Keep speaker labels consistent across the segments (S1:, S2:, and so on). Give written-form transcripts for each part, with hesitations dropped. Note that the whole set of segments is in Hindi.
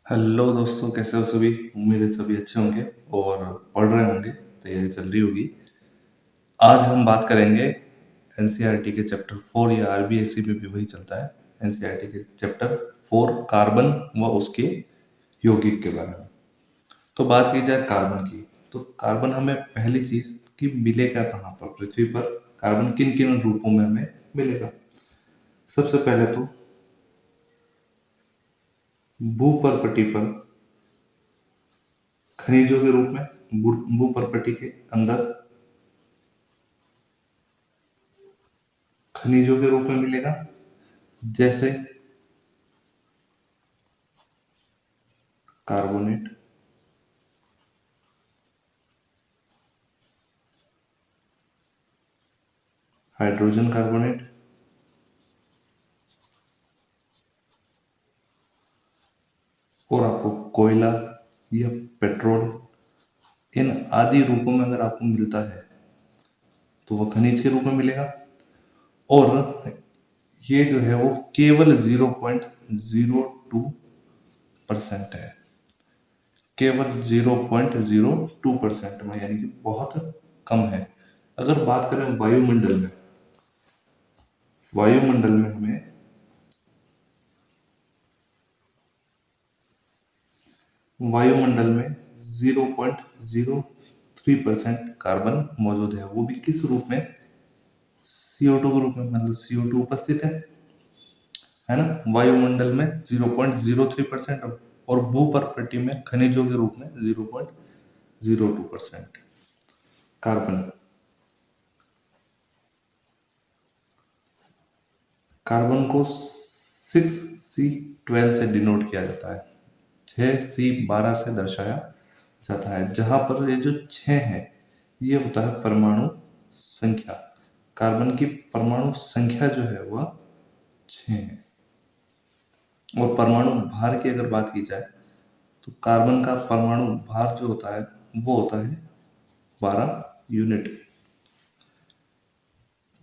S1: हेलो दोस्तों, कैसे हो सभी। उम्मीद है सभी अच्छे होंगे और पढ़ रहे होंगे, तैयारी चल रही होगी। आज हम बात करेंगे एनसीईआरटी के चैप्टर 4 या आरबीएससी में भी वही चलता है। एनसीईआरटी के चैप्टर 4 कार्बन व उसके यौगिक के बारे में। तो बात की जाए कार्बन की, तो कार्बन हमें पहली चीज कि मिलेगा कहाँ पर, पृथ्वी पर कार्बन किन किन रूपों में हमें मिलेगा। सबसे पहले तो भूपर्पटी पर खनिजों के रूप में, भूपर्पटी के अंदर खनिजों के रूप में मिलेगा, जैसे कार्बोनेट, हाइड्रोजन कार्बोनेट, और आपको कोयला या पेट्रोल, इन आदि रूपों में अगर आपको मिलता है तो वह खनिज के रूप में मिलेगा। और ये जो है वो केवल 0.02% है, केवल 0.02% में, यानी कि बहुत कम है। अगर बात करें वायुमंडल में, वायुमंडल में हमें वायुमंडल में 0.03% कार्बन मौजूद है, वो भी किस रूप में, CO2 के रूप में। मतलब CO2 उपस्थित है ना वायुमंडल में 0.03%, और भूपर्पटी में खनिजों के रूप में 0.02% कार्बन। कार्बन को 6C12 से डिनोट किया जाता है, 6C12 से दर्शाया जाता है, जहां पर ये जो 6 है ये होता है परमाणु संख्या। कार्बन की परमाणु संख्या जो है वह 6 है। और परमाणु भार की अगर बात की जाए तो कार्बन का परमाणु भार जो होता है वो होता है 12 यूनिट।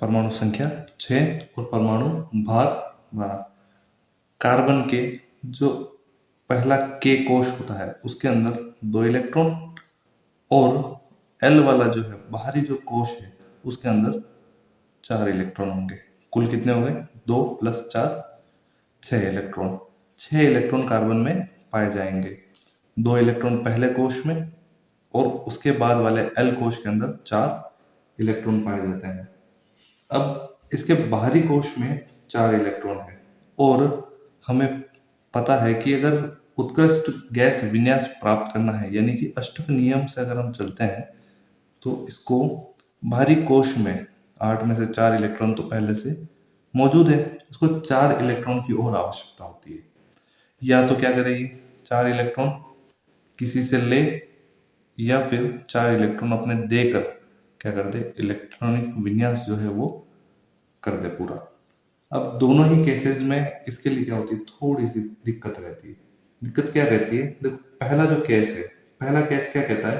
S1: परमाणु संख्या 6 और परमाणु भार 12। कार्बन के जो पहला के कोश होता है उसके अंदर 2 इलेक्ट्रॉन, और एल वाला जो है बाहरी जो कोश है उसके अंदर 4 इलेक्ट्रॉन होंगे। कुल कितने हो गए, 2 + 4, 6 इलेक्ट्रॉन। 6 इलेक्ट्रॉन कार्बन में पाए जाएंगे, 2 इलेक्ट्रॉन पहले कोश में और उसके बाद वाले एल कोश के अंदर 4 इलेक्ट्रॉन पाए जाते हैं। अब इसके बाहरी कोश में 4 इलेक्ट्रॉन है, और हमें पता है कि अगर उत्कृष्ट गैस विन्यास प्राप्त करना है, यानी कि अष्टक नियम से अगर हम चलते हैं, तो इसको बाहरी कोश में 8 में से 4 इलेक्ट्रॉन तो पहले से मौजूद है, इसको 4 इलेक्ट्रॉन की और आवश्यकता होती है। या तो क्या करेगी, 4 इलेक्ट्रॉन किसी से ले, या फिर 4 इलेक्ट्रॉन अपने देकर क्या कर दे, इलेक्ट्रॉनिक विन्यास जो है वो कर दे पूरा। अब दोनों ही केसेस में इसके लिए क्या होती है, थोड़ी सी दिक्कत रहती है। दिक्कत क्या रहती है, देखो पहला जो केस है, पहला केस क्या कहता है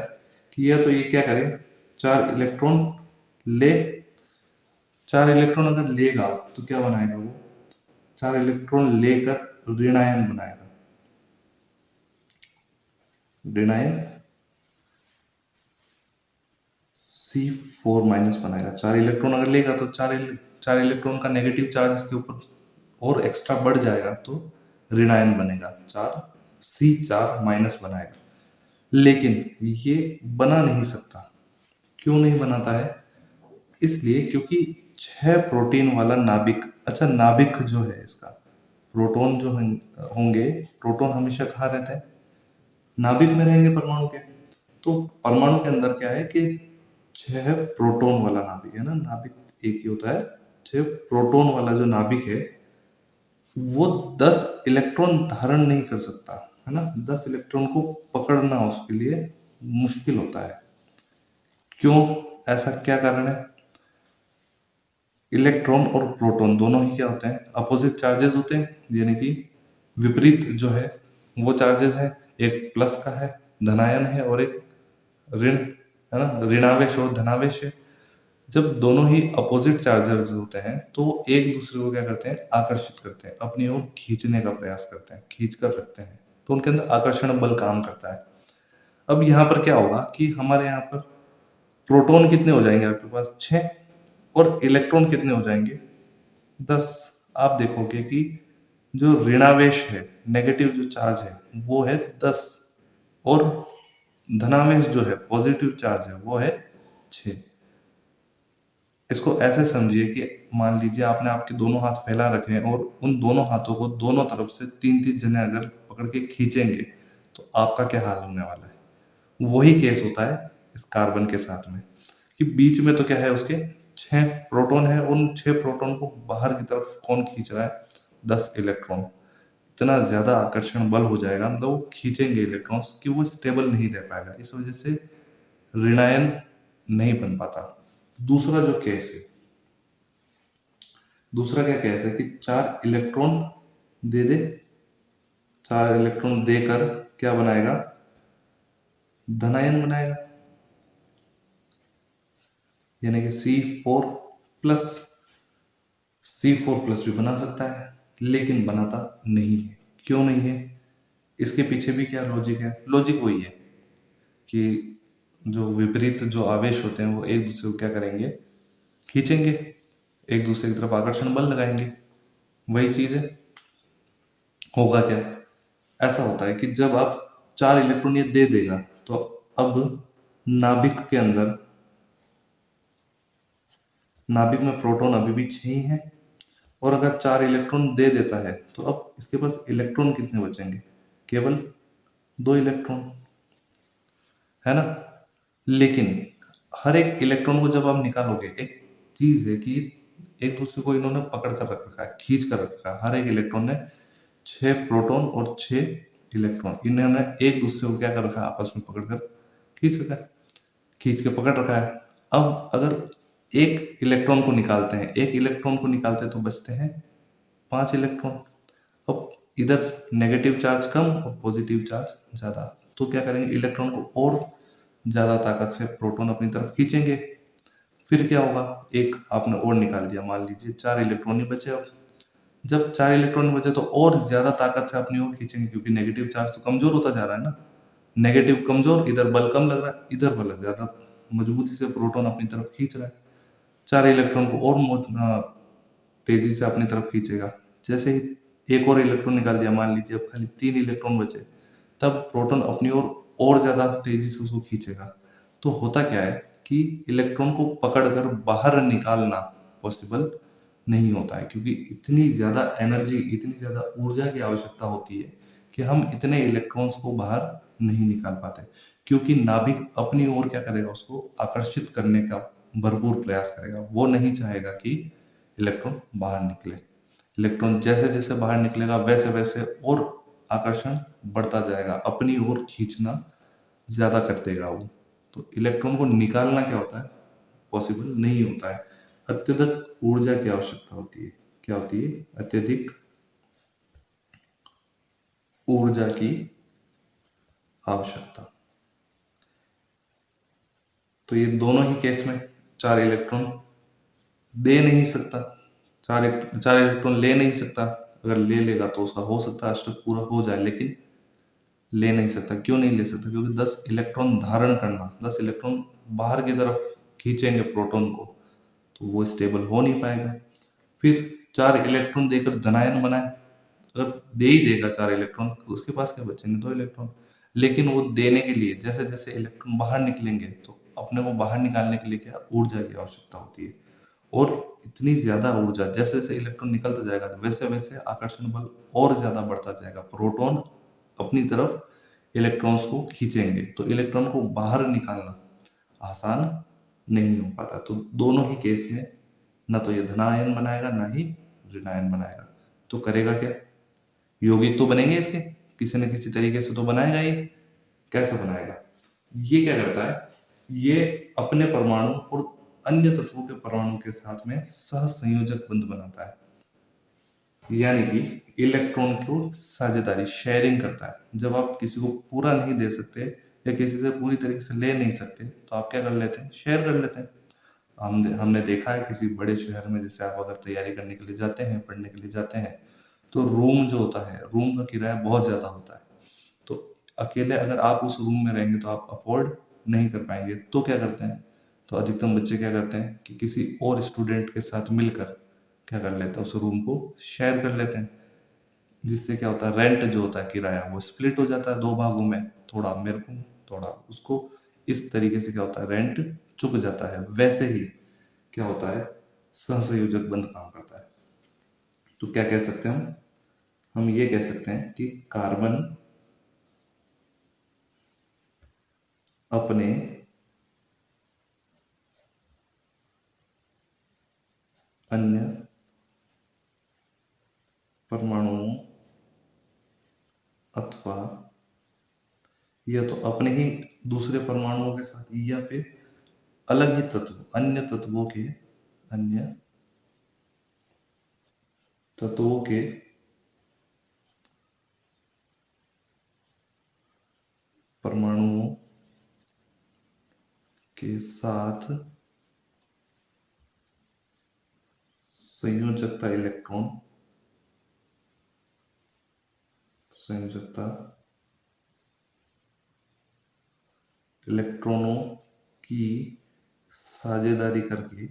S1: कि या तो ये क्या करे, 4 इलेक्ट्रॉन ले, 4 इलेक्ट्रॉन अगर लेगा तो क्या बनाएगा वो, 4 इलेक्ट्रॉन लेकर ऋणायन बनाएगा, ऋणायन C4- बनाएगा। 4 इलेक्ट्रॉन अगर लेगा तो 4 इलेक्ट्रॉन का नेगेटिव चार्ज इसके ऊपर और एक्स्ट्रा बढ़ जाएगा, तो ऋणायन बनेगा, 4C4- बनाएगा। लेकिन ये बना नहीं सकता। क्यों नहीं बनाता है, इसलिए क्योंकि 6 प्रोटीन वाला नाभिक, अच्छा नाभिक जो है इसका, प्रोटॉन जो होंगे, प्रोटॉन हमेशा कहाँ रहते हैं, नाभिक में रहेंगे परमाणु के। तो परमाणु के अंदर क्या है कि 6 प्रोटॉन वाला नाभिक है ना, नाभिक एक ही होता है। 6 प्रोटॉन वाला जो नाभिक है वो 10 इलेक्ट्रॉन धारण नहीं कर सकता, है ना। 10 इलेक्ट्रॉन को पकड़ना उसके लिए मुश्किल होता है। क्यों, ऐसा क्या कारण है, इलेक्ट्रॉन और प्रोटॉन दोनों ही क्या होते हैं, अपोजिट चार्जेस होते हैं, यानी कि विपरीत जो है वो चार्जेस है। एक प्लस का है, धनायन है, और एक ऋण, है ना, ऋणावेश और धनावेश है। जब दोनों ही अपोजिट चार्जर्स होते हैं तो वो एक दूसरे को क्या करते हैं, आकर्षित करते हैं, अपनी ओर खींचने का प्रयास करते हैं, खींच कर रखते हैं। तो उनके अंदर आकर्षण बल काम करता है। अब यहाँ पर क्या होगा कि हमारे यहाँ पर प्रोटॉन कितने हो जाएंगे आपके पास 6 और इलेक्ट्रॉन कितने हो जाएंगे 10। आप देखोगे कि जो ऋणावेश है, नेगेटिव जो चार्ज है वो है 10 और धनावेश जो है, पॉजिटिव चार्ज है, वो है 6। इसको ऐसे समझिए कि मान लीजिए आपने आपके दोनों हाथ फैला रखे हैं और उन दोनों हाथों को दोनों तरफ से 3-3 जने अगर पकड़ के खींचेंगे तो आपका क्या हाल होने वाला है। वही केस होता है इस कार्बन के साथ में कि बीच में तो क्या है, उसके 6 प्रोटॉन है, उन 6 प्रोटॉन को बाहर की तरफ कौन खींच रहा है, 10 इलेक्ट्रॉन। इतना ज्यादा आकर्षण बल हो जाएगा, मतलब वो खींचेंगे इलेक्ट्रॉन्स कि वो स्टेबल नहीं रह पाएगा, इस वजह से ऋणायन नहीं बन पाता। दूसरा जो केस है, दूसरा क्या केस है कि 4 इलेक्ट्रॉन दे दे, 4 इलेक्ट्रॉन देकर क्या बनाएगा, धनायन बनाएगा, यानी कि C4+ C4+ भी बना सकता है, लेकिन बनाता नहीं है। क्यों नहीं है, इसके पीछे भी क्या लॉजिक है। लॉजिक वही है कि जो विपरीत जो आवेश होते हैं वो एक दूसरे को क्या करेंगे, खींचेंगे, एक दूसरे की तरफ आकर्षण बल लगाएंगे। वही चीज है। होगा क्या, ऐसा होता है कि जब आप 4 इलेक्ट्रॉन ये दे देगा तो अब नाभिक के अंदर, नाभिक में प्रोटॉन अभी भी 6 ही है, और अगर 4 इलेक्ट्रॉन दे देता है तो अब इसके पास इलेक्ट्रॉन कितने बचेंगे, केवल 2 इलेक्ट्रॉन, है ना। लेकिन हर एक इलेक्ट्रॉन को जब आप निकालोगे, एक चीज है कि एक दूसरे को इन्होंने पकड़ कर रख रखा है, खींच कर रखा है। हर एक इलेक्ट्रॉन ने 6 प्रोटॉन और 6 इलेक्ट्रॉन, इन्होंने एक दूसरे को क्या कर रखा है, आपस में पकड़ कर खींच रखा है, खींच के पकड़ रखा है। अब अगर एक इलेक्ट्रॉन को निकालते हैं, एक इलेक्ट्रॉन को निकालते हैं तो बचते हैं 5 इलेक्ट्रॉन। अब इधर नेगेटिव चार्ज कम और पॉजिटिव चार्ज ज्यादा, तो क्या करेंगे, इलेक्ट्रॉन को और ज्यादा ताकत से प्रोटॉन अपनी तरफ खींचेंगे। फिर क्या होगा, एक आपने और निकाल दिया, मान लीजिए 4 इलेक्ट्रॉन ही बचे। अब जब 4 इलेक्ट्रॉन बचे तो और ज्यादा ताकत से अपनी ओर खींचेंगे, क्योंकि नेगेटिव चार्ज तो कमजोर होता जा रहा है ना। नेगेटिव कमजोर, इधर बल कम लग रहा है, इधर बल ज्यादा मजबूती से प्रोटॉन अपनी तरफ खींच रहा है। 4 इलेक्ट्रॉन को और तेजी से अपनी तरफ खींचेगा। जैसे ही एक और इलेक्ट्रॉन निकाल दिया, मान लीजिए अब खाली 3 इलेक्ट्रॉन बचे, तब प्रोटॉन अपनी ओर और ज्यादा तेजी से उसको खींचेगा। तो होता क्या है कि इलेक्ट्रॉन को पकड़कर बाहर निकालना पॉसिबल नहीं होता है, क्योंकि इतनी ज्यादा एनर्जी, इतनी ज्यादा ऊर्जा की आवश्यकता होती है कि हम इतने इलेक्ट्रॉन्स को बाहर नहीं निकाल पाते। क्योंकि नाभिक अपनी ओर क्या करेगा, उसको आकर्षित करने का भरपूर प्रयास करेगा। वो नहीं चाहेगा कि इलेक्ट्रॉन बाहर निकले। इलेक्ट्रॉन जैसे जैसे बाहर निकलेगा वैसे वैसे और आकर्षण बढ़ता जाएगा, अपनी ओर खींचना ज्यादा कर देगा वो। तो इलेक्ट्रॉन को निकालना क्या होता है, पॉसिबल नहीं होता है। अत्यधिक ऊर्जा की आवश्यकता होती है। क्या होती है, अत्यधिक ऊर्जा की आवश्यकता। तो ये दोनों ही केस में 4 इलेक्ट्रॉन दे नहीं सकता, 4 इलेक्ट्रॉन ले नहीं सकता। अगर ले लेगा तो उसका हो सकता है अष्टक पूरा हो जाए, लेकिन ले नहीं सकता। क्यों नहीं ले सकता, क्योंकि 10 इलेक्ट्रॉन धारण करना, 10 इलेक्ट्रॉन बाहर की तरफ खींचेंगे प्रोटॉन को, तो वो स्टेबल हो नहीं पाएगा। फिर 4 इलेक्ट्रॉन देकर धनायन बनाए, अगर दे ही देगा 4 इलेक्ट्रॉन तो उसके पास क्या बचेंगे, 2 इलेक्ट्रॉन। लेकिन वो देने के लिए जैसे जैसे इलेक्ट्रॉन बाहर निकलेंगे तो अपने को बाहर निकालने के लिए क्या, ऊर्जा की आवश्यकता होती है। और इतनी ज्यादा ऊर्जा, जैसे जैसे इलेक्ट्रॉन निकलता जाएगा वैसे वैसे आकर्षण बल और ज्यादा बढ़ता जाएगा, प्रोटॉन अपनी तरफ इलेक्ट्रॉन्स को खींचेंगे, तो इलेक्ट्रॉन को बाहर निकालना आसान नहीं हो पाता। तो दोनों ही केस में ना तो ये धनायन बनाएगा ना ही ऋणायन बनाएगा। तो करेगा क्या, यौगिक तो बनेंगे इसके, किसी न किसी तरीके से तो बनाएगा ये। कैसे बनाएगा, ये क्या करता है, ये अपने परमाणु और अन्य तत्वों के परमाणु के साथ में सह संयोजक बंध बनाता है, यानी कि इलेक्ट्रॉन को साझेदारी, शेयरिंग करता है। जब आप किसी को पूरा नहीं दे सकते या किसी से पूरी तरीके से ले नहीं सकते तो आप क्या कर लेते हैं, शेयर कर लेते हैं। हमने देखा है किसी बड़े शहर में, जैसे आप अगर तैयारी करने के लिए जाते हैं, पढ़ने के लिए जाते हैं, तो रूम जो होता है, रूम का किराया बहुत ज्यादा होता है। अकेले अगर आप उस रूम में रहेंगे तो आप अफोर्ड नहीं कर पाएंगे, तो क्या करते हैं, तो अधिकतम बच्चे क्या करते हैं कि किसी और स्टूडेंट के साथ मिलकर क्या कर लेते हैं, उस रूम को शेयर कर लेते हैं, जिससे क्या होता है, रेंट जो होता है, किराया, वो स्प्लिट हो जाता है दो भागों में, थोड़ा मेरे को थोड़ा उसको। इस तरीके से क्या होता है, रेंट चुक जाता है। वैसे ही क्या होता है, सहसंयोजक बंध काम करता है। तो क्या कह सकते हैं हम ये कह सकते हैं कि कार्बन अपने अन्य परमाणुओं अथवा या तो अपने ही दूसरे परमाणुओं के साथ या फिर अलग ही तत्व, अन्य तत्वों के परमाणुओं के साथ संयोजकता इलेक्ट्रॉनों की साझेदारी करके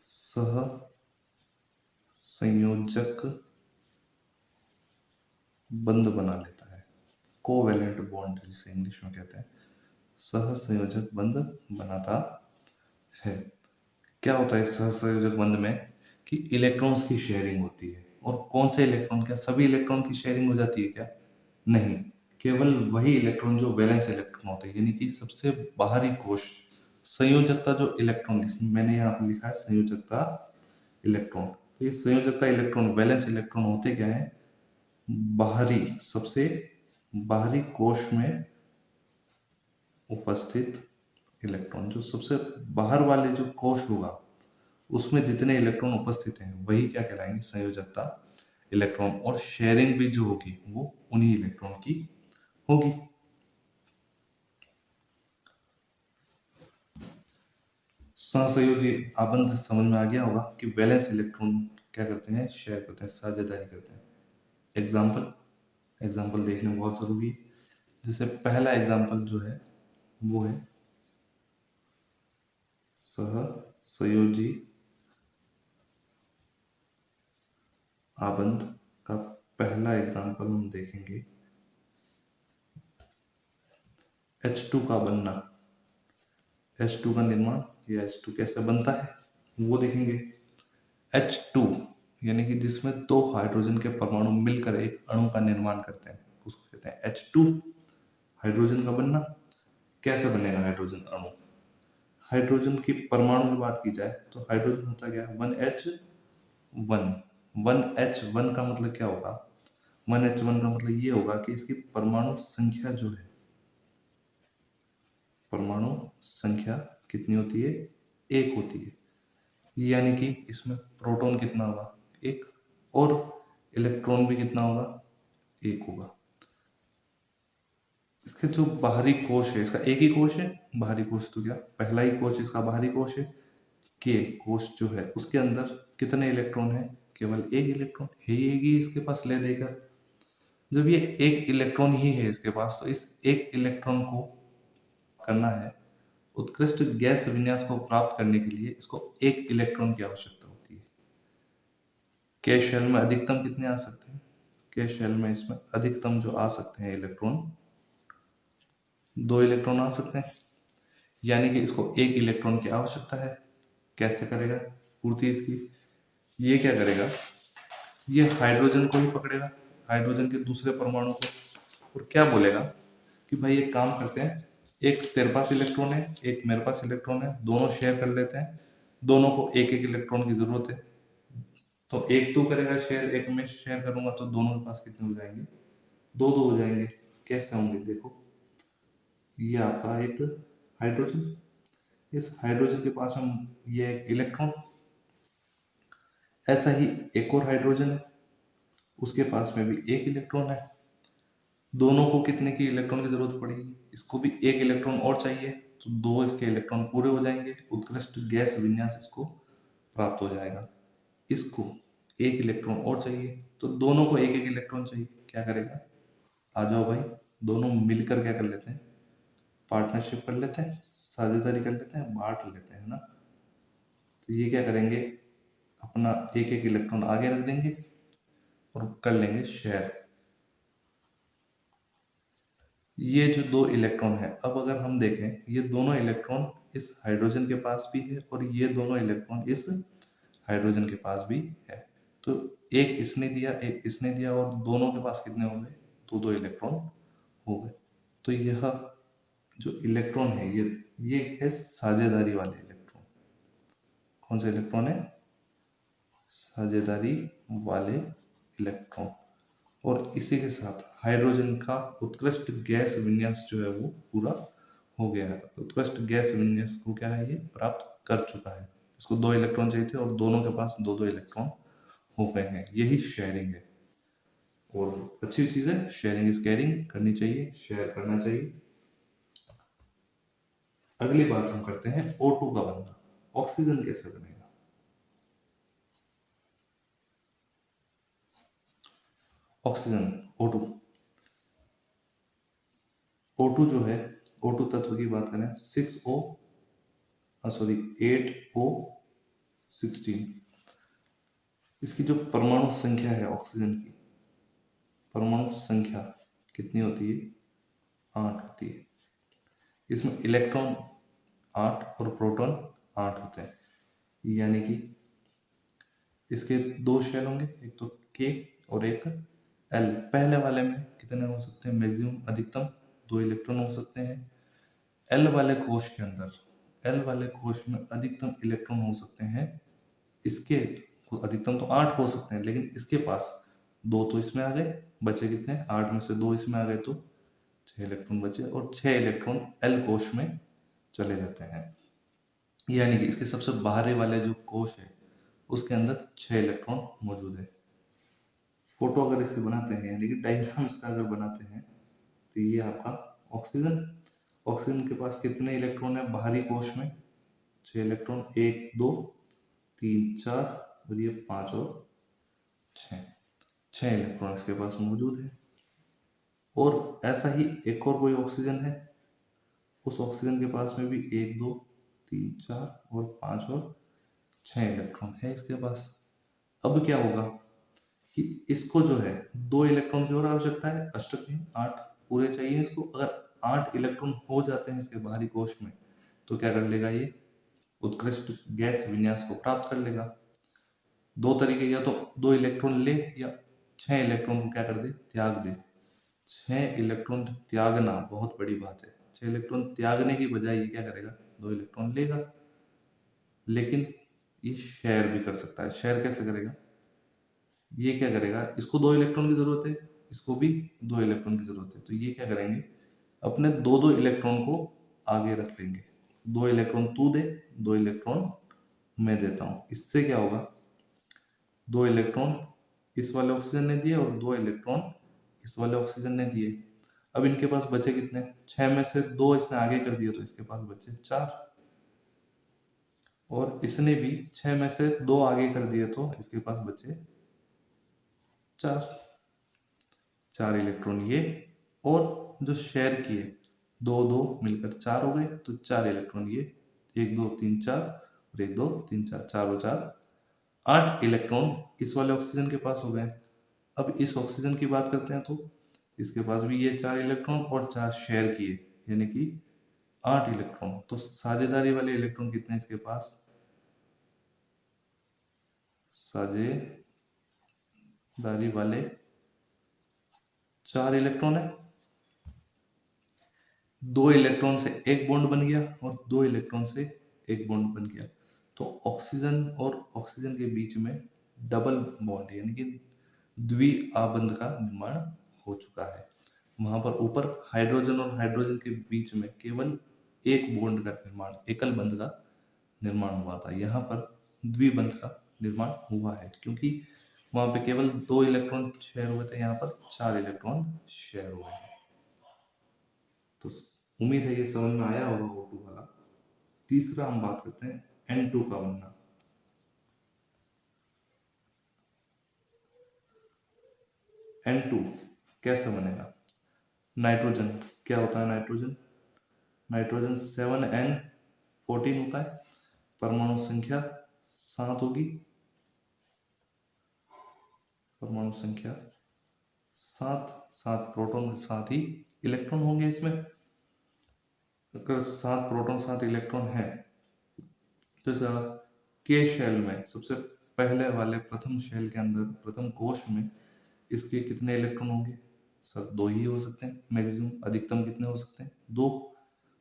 S1: सह संयोजक बंध बना लेता है। कोवेलेंट बॉन्ड जिसे इंग्लिश में कहते हैं, सह संयोजक बंध बनाता है। क्या होता है इस सह संयोजक बंध में कि इलेक्ट्रॉन्स की शेयरिंग होती है। और कौन से इलेक्ट्रॉन, क्या सभी इलेक्ट्रॉन की शेयरिंग हो जाती है क्या? नहीं, केवल वही इलेक्ट्रॉन जो वैलेंस इलेक्ट्रॉन होते हैं, यानी कि सबसे बाहरी कोश। संयोजकता जो इलेक्ट्रॉन, मैंने यहाँ पर लिखा है संयोजकता इलेक्ट्रॉन, तो ये संयोजकता इलेक्ट्रॉन, वैलेंस इलेक्ट्रॉन होते क्या है, बाहरी, सबसे बाहरी कोश में उपस्थित इलेक्ट्रॉन। जो सबसे बाहर वाले जो कोश होगा उसमें जितने इलेक्ट्रॉन उपस्थित हैं वही क्या कहलाएंगे, संयोजकता इलेक्ट्रॉन। और शेयरिंग भी जो होगी वो उन्हीं इलेक्ट्रॉन की होगी। सहसंयोजी आबंध समझ में आ गया होगा कि वैलेंस इलेक्ट्रॉन क्या करते हैं, शेयर करते हैं, साझेदारी करते हैं। एग्जाम्पल देखना बहुत जरूरी है। जैसे पहला एग्जाम्पल जो है वो है सहसंयोजी आबंध का पहला एग्जाम्पल हम देखेंगे H2 का बनना। H2 का निर्माण या H2 कैसे बनता है वो देखेंगे। H2 यानी कि जिसमें दो हाइड्रोजन के परमाणु मिलकर एक अणु का निर्माण करते हैं, उसको कहते हैं H2। हाइड्रोजन का बनना, कैसे बनेगा हाइड्रोजन अणु? हाइड्रोजन की परमाणु की बात की जाए तो हाइड्रोजन होता क्या है, 1H1। 1H1 का मतलब क्या होगा, 1H1 का मतलब ये होगा कि इसकी परमाणु संख्या जो है, परमाणु संख्या कितनी होती है, एक होती है। यानी कि इसमें प्रोटॉन कितना होगा, एक, और इलेक्ट्रॉन भी कितना होगा, एक होगा। इसके जो बाहरी कोश है, इसका एक ही कोश है, बाहरी कोश तो क्या, पहला ही कोश इसका बाहरी कोश है। के कोश जो है उसके अंदर कितने इलेक्ट्रॉन है, केवल एक इलेक्ट्रॉन है ही इसके पास, ले देकर। जब ये एक इलेक्ट्रॉन ही है इसके पास, तो इस एक इलेक्ट्रॉन को करना है, उत्कृष्ट गैस विन्यास को प्राप्त करने के लिए इसको एक इलेक्ट्रॉन की आवश्यकता होती है। के शेल में अधिकतम कितने आ सकते हैं, के शेल में इसमें अधिकतम जो आ सकते हैं इलेक्ट्रॉन, 2 इलेक्ट्रॉन आ सकते हैं। यानी कि इसको एक इलेक्ट्रॉन की आवश्यकता है। कैसे करेगा पूर्ति इसकी, ये क्या करेगा, ये हाइड्रोजन को ही पकड़ेगा, हाइड्रोजन के दूसरे परमाणु को, और क्या बोलेगा कि भाई एक काम करते हैं, एक तेरे पास इलेक्ट्रॉन है, एक मेरे पास इलेक्ट्रॉन है, दोनों शेयर कर लेते हैं, दोनों को एक एक इलेक्ट्रॉन की जरूरत है। तो एक तू करेगा शेयर, एक मैं शेयर करूंगा, तो दोनों के पास कितने हो जाएंगे, दो दो हो जाएंगे। कैसे होंगे देखो, ये आपका एक हाइड्रोजन, इस हाइड्रोजन के पास में ये एक इलेक्ट्रॉन, ऐसा ही एक और हाइड्रोजन है, उसके पास में भी एक इलेक्ट्रॉन है। दोनों को कितने की इलेक्ट्रॉन की जरूरत पड़ेगी, इसको भी एक इलेक्ट्रॉन और चाहिए, तो 2 इसके इलेक्ट्रॉन पूरे हो जाएंगे, उत्कृष्ट गैस विन्यास इसको प्राप्त हो जाएगा। इसको एक इलेक्ट्रॉन और चाहिए, तो दोनों को एक एक इलेक्ट्रॉन चाहिए। क्या करेगा, आ जाओ भाई, दोनों मिलकर क्या कर लेते हैं, पार्टनरशिप कर लेते हैं, साझेदारी कर लेते हैं, बांट लेते हैं ना। तो ये क्या करेंगे, अपना एक एक इलेक्ट्रॉन आगे रख देंगे और कर लेंगे शेयर। ये जो 2 इलेक्ट्रॉन है, अब अगर हम देखें, ये दोनों इलेक्ट्रॉन इस हाइड्रोजन के पास भी है और ये दोनों इलेक्ट्रॉन इस हाइड्रोजन के पास भी है। तो एक इसने दिया, एक इसने दिया, और दोनों के पास कितने हो गए, 2 इलेक्ट्रॉन हो गए। तो यह जो इलेक्ट्रॉन है, ये है साझेदारी वाले इलेक्ट्रॉन। कौन सा इलेक्ट्रॉन है, साझेदारी वाले इलेक्ट्रॉन। और इसी के साथ हाइड्रोजन का उत्कृष्ट गैस विन्यास जो है वो पूरा हो गया है। उत्कृष्ट गैस विन्यास को क्या है, ये प्राप्त कर चुका है। इसको 2 इलेक्ट्रॉन चाहिए थे और दोनों के पास 2 इलेक्ट्रॉन हो गए हैं। यही शेयरिंग है, और अच्छी चीज है। शेयरिंग इज केयरिंग, करनी चाहिए, शेयर करना चाहिए। अगली बात हम करते हैं O2 का बनना। ऑक्सीजन कैसे बनेगा, ऑक्सीजन O2। O2 जो है, O2 तत्व की बात करें, 8O16, इसकी जो परमाणु संख्या है ऑक्सीजन की, परमाणु संख्या कितनी होती है, 8 होती है। इसमें इलेक्ट्रॉन 8 और प्रोटॉन 8 होते हैं, यानी कि इसके 2 शेल होंगे, एक तो K और एक L। पहले वाले में कितने हो सकते हैं, मैक्सिमम अधिकतम 2 इलेक्ट्रॉन हो सकते हैं। एल वाले कोश के अंदर, एल वाले कोश में अधिकतम इलेक्ट्रॉन हो सकते हैं, इसके अधिकतम तो 8 हो सकते हैं, लेकिन इसके पास 2 तो इसमें आ गए, बचे कितने, 8 में से 2 इसमें आ गए, तो 6 इलेक्ट्रॉन बचे, और 6 इलेक्ट्रॉन एल कोश में चले जाते हैं। यानी कि इसके सबसे बाहरी वाले जो कोश है उसके अंदर 6 इलेक्ट्रॉन मौजूद है। फोटो अगर इसके बनाते हैं, यानी कि डायग्राम इसका अगर बनाते हैं, तो ये आपका ऑक्सीजन, ऑक्सीजन के पास कितने इलेक्ट्रॉन है बाहरी कोश में, 6 इलेक्ट्रॉन, 1 2 3 4 और ये 5 और 6 इलेक्ट्रॉन इसके पास मौजूद है। और ऐसा ही एक और कोई ऑक्सीजन है, उस ऑक्सीजन के पास में भी 1 2 3 4 और 5 और 6 इलेक्ट्रॉन है इसके पास। अब क्या होगा कि इसको जो है 2 इलेक्ट्रॉन की और आवश्यकता है, अष्टक में 8 पूरे चाहिए इसको। अगर 8 इलेक्ट्रॉन हो जाते हैं इसके बाहरी कोश में, तो क्या कर लेगा, ये उत्कृष्ट गैस विन्यास को प्राप्त कर लेगा। 2 तरीके, या तो 2 इलेक्ट्रॉन ले, या 6 इलेक्ट्रॉन को क्या कर दे, त्याग दे। 6 इलेक्ट्रॉन त्यागना बहुत बड़ी बात है। 6 इलेक्ट्रॉन त्यागने की बजाय ये क्या करेगा, 2 इलेक्ट्रॉन लेगा। लेकिन ये शेयर भी कर सकता है। शेयर कैसे करेगा, ये क्या करेगा, इसको 2 इलेक्ट्रॉन की जरूरत है, इसको भी 2 इलेक्ट्रॉन की जरूरत है, तो ये क्या करेंगे, अपने 2 इलेक्ट्रॉन को आगे रख लेंगे। 2 इलेक्ट्रॉन तू दे, 2 इलेक्ट्रॉन मैं देता हूं। इससे क्या होगा, 2 इलेक्ट्रॉन इस वाले ऑक्सीजन ने दिए और 2 इलेक्ट्रॉन इस वाले ऑक्सीजन ने दिए। अब इनके पास बचे कितने, 6 में से 2 इसने आगे कर दिए, तो इसके पास बचे 4। और इसने भी 6 में से 2 आगे कर दिए, तो इसके पास बचे 4 इलेक्ट्रॉन ये। और जो शेयर किए, 2 2 मिलकर 4 हो गए, तो 4 इलेक्ट्रॉन ये, 1 2 3 4 और 1 2 3 4, 4 और 4 8 इलेक्ट्रॉन इस वाले ऑक्सीजन के पास हो गए। अब इस ऑक्सीजन की बात करते हैं, तो इसके पास भी ये 4 इलेक्ट्रॉन और 4 शेयर किए, यानी कि 8 इलेक्ट्रॉन। तो साझेदारी वाले इलेक्ट्रॉन कितने इसके पास, साझेदारी वाले 4 इलेक्ट्रॉन है। 2 इलेक्ट्रॉन से एक बॉन्ड बन गया और 2 इलेक्ट्रॉन से एक बॉन्ड बन गया, तो ऑक्सीजन और ऑक्सीजन के बीच में डबल बॉन्ड, यानी कि द्विआबंध का निर्माण हो चुका है। वहां पर ऊपर हाइड्रोजन और हाइड्रोजन के बीच में केवल एक बॉन्ड का निर्माण, एकल बंध का निर्माण हुआ था। यहाँ पर द्विबंध का निर्माण हुआ है, क्योंकि वहां पे केवल 2 इलेक्ट्रॉन शेयर हुए थे, यहाँ पर 4 इलेक्ट्रॉन शेयर हुए हैं। तो उम्मीद है ये समझ में आया होगा O2 वाला। तीसरा हम बात करते हैं N2 का बनना। N2 कैसे बनेगा? नाइट्रोजन क्या होता है? नाइट्रोजन नाइट्रोजन 7N14 होता है, परमाणु संख्या 7 होगी, परमाणु संख्या 7, 7 प्रोटॉन 7 ही इलेक्ट्रॉन होंगे इसमें। अगर 7 प्रोटॉन 7 इलेक्ट्रॉन है तो इसका के शेल में सबसे पहले वाले प्रथम शेल के अंदर प्रथम कोश में इसके कितने इलेक्ट्रॉन होंगे? सर 2 ही हो सकते हैं मैक्सिमम। अधिकतम कितने हो सकते हैं? 2।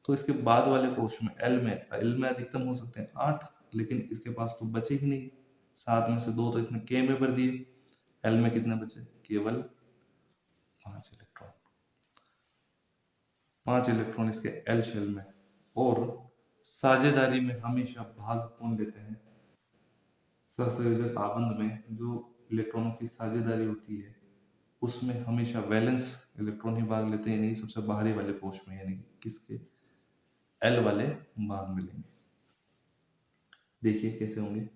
S1: तो इसके बाद वाले कोश में एल में अधिकतम हो सकते हैं 8, लेकिन इसके पास तो बचे ही नहीं। 7 में से 2 तो इसने के में भर दिए। एल में कितने बचे? केवल 5 इलेक्ट्रॉन। 5 इलेक्ट्रॉन इसके एल शेल में। और साझेदारी में हमेशा भाग कौन लेते हैं? सहसंयोजक आबंध में जो इलेक्ट्रॉनों की साझेदारी होती है उसमें हमेशा वैलेंस इलेक्ट्रॉन ही भाग लेते हैं, यानी सबसे बाहरी वाले कोश में, यानी किसके? एल वाले भाग मिलेंगे। देखिए कैसे होंगे।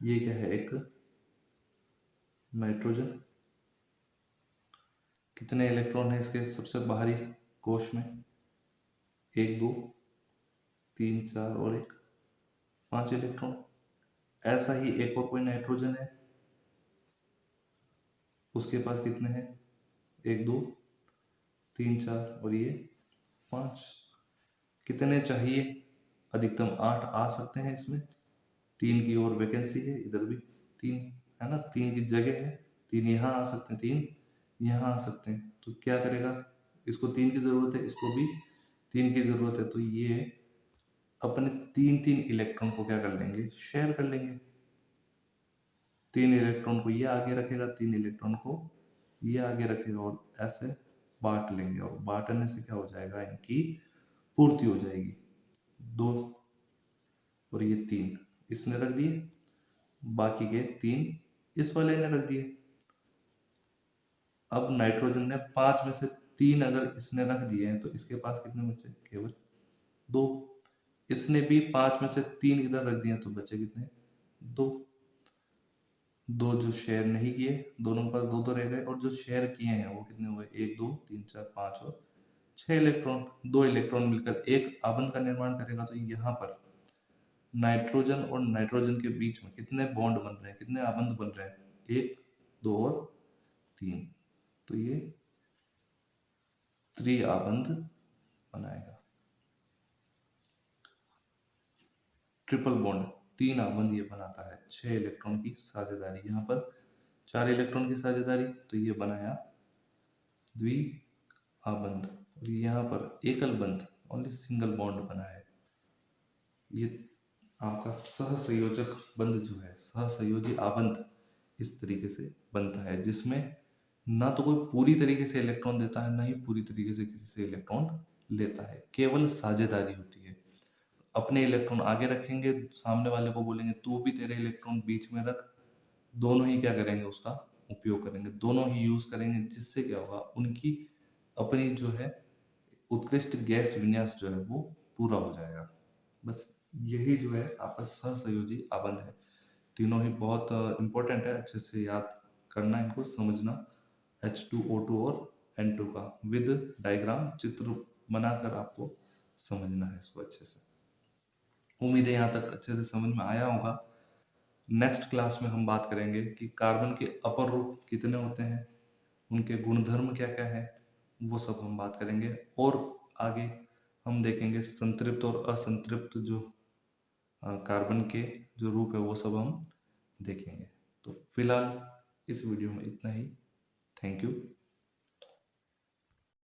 S1: ये क्या है? एक नाइट्रोजन, कितने इलेक्ट्रॉन है इसके सबसे बाहरी कोश में? 1 2 3 4 और 1, 5 इलेक्ट्रॉन। ऐसा ही एक और कोई नाइट्रोजन है, उसके पास कितने हैं? 1 2 3 4 और ये 5। कितने चाहिए? अधिकतम 8 आ सकते हैं इसमें। 3 की और वैकेंसी है, इधर भी 3 है ना, 3 की जगह है। 3 यहाँ आ सकते हैं, 3 यहाँ आ सकते हैं। तो क्या करेगा? इसको 3 की जरूरत है, इसको भी 3 की जरूरत है, तो ये अपने 3 इलेक्ट्रॉन को क्या कर लेंगे? शेयर कर लेंगे। 3 इलेक्ट्रॉन को ये आगे रखेगा, 3 इलेक्ट्रॉन को ये आगे रखेगा, और ऐसे बांट लेंगे। और बांटने से क्या हो जाएगा? इनकी पूर्ति हो जाएगी। 2 और ये 3 इसने रख दिए, बाकी के 3 इस वाले ने रख दिए। अब नाइट्रोजन ने 5 में से 3 अगर इसने रख दिए हैं तो इसके पास कितने बचे? केवल 2। इसने भी 5 में से 3 इधर रख दिए तो बचे कितने? 2। 2 जो शेयर नहीं किए, दोनों के पास 2 तो रह गए, और जो शेयर किए हैं वो कितने हुए? 1 2 3 4 5 और 6 इलेक्ट्रॉन। 2 इलेक्ट्रॉन मिलकर एक आबंध का निर्माण करेगा। तो यहाँ पर नाइट्रोजन और नाइट्रोजन के बीच में कितने बॉन्ड बन रहे हैं, कितने आबंध बन रहे हैं? 1 2 और 3। तो ये त्रिआबंध बनाएगा। ट्रिपल बॉन्ड 3 आबंध ये बनाता है। 6 इलेक्ट्रॉन की साझेदारी, यहाँ पर 4 इलेक्ट्रॉन की साझेदारी, तो ये बनाया द्विआबंध। और यहाँ पर एकल बंध, ओनली सिंगल बॉन्ड बना है। ये आपका सहसंयोजक बंध जो है, सहसंयोजी आबंध इस तरीके से बनता है, जिसमें ना तो कोई पूरी तरीके से इलेक्ट्रॉन देता है, ना ही पूरी तरीके से किसी से इलेक्ट्रॉन लेता है। केवल साझेदारी होती है। अपने इलेक्ट्रॉन आगे रखेंगे, सामने वाले को बोलेंगे तू भी तेरे इलेक्ट्रॉन बीच में रख। दोनों ही क्या करेंगे? उसका उपयोग करेंगे, दोनों ही यूज करेंगे, जिससे क्या होगा? उनकी अपनी जो है उत्कृष्ट गैस विन्यास जो है वो पूरा हो जाएगा। बस यही जो है आपका सहसंयोजी आबंध है। तीनों ही बहुत इंपॉर्टेंट है, अच्छे से याद करना, इनको समझना। H2O2 और N2 का विद डायग्राम, चित्र बनाकर आपको समझना है इसको अच्छे से। उम्मीद है यहाँ तक अच्छे से समझ में आया होगा। नेक्स्ट क्लास में हम बात करेंगे कि कार्बन के अपर रूप कितने होते हैं, उनके गुणधर्म क्या क्या है, वो सब हम बात करेंगे। और आगे हम देखेंगे संतृप्त और असंतृप्त जो कार्बन के जो रूप है वो सब हम देखेंगे। तो फिलहाल इस वीडियो में इतना ही। Thank you.